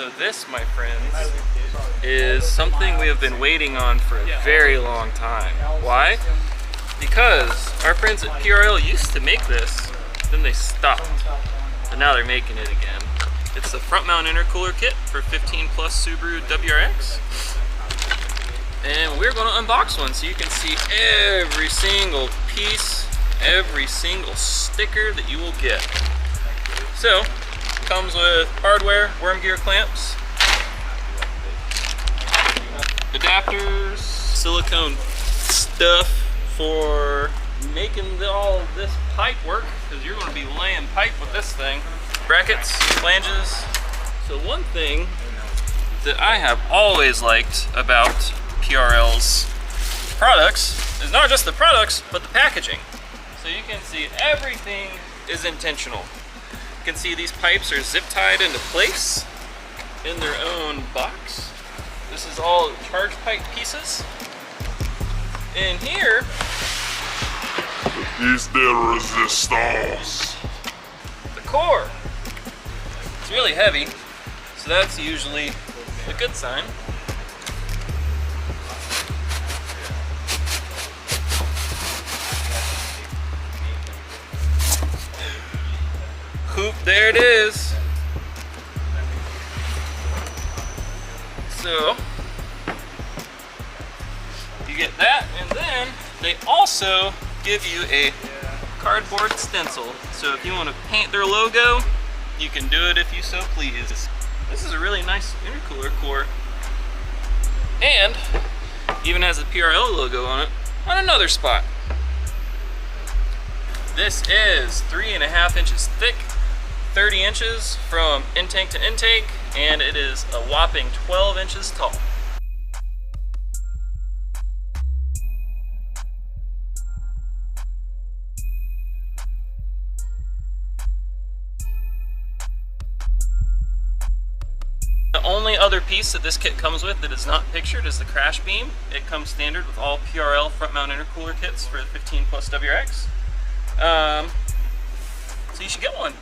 So this, my friends, is something we have been waiting on for a very long time. Why? Because our friends at PRL used to make this, then they stopped, but now they're making it again. It's the front mount intercooler kit for 15 plus Subaru WRX. And we're going to unbox one so you can see every single piece, every single sticker that you will get. So, comes with hardware, worm gear clamps, adapters, silicone stuff for making all this pipe work, because you're going to be laying pipe with this thing. Brackets, flanges. So one thing that I have always liked about PRL's products is not just the products, but the packaging. So you can see everything is intentional. You can see these pipes are zip tied into place in their own box. This is all charge pipe pieces. In here is the resistance. The core. It's really heavy, so that's usually a good sign. Hoop, there it is. So you get that, and then they also give you a cardboard stencil. So if you want to paint their logo, you can do it if you so please. This is a really nice intercooler core, and even has a PRL logo on it on another spot. This is 3.5 inches thick, 30 inches from intake to intake, and it is a whopping 12 inches tall. The only other piece that this kit comes with that is not pictured is the crash beam. It comes standard with all PRL front mount intercooler kits for the 15 plus WRX. So you should get one.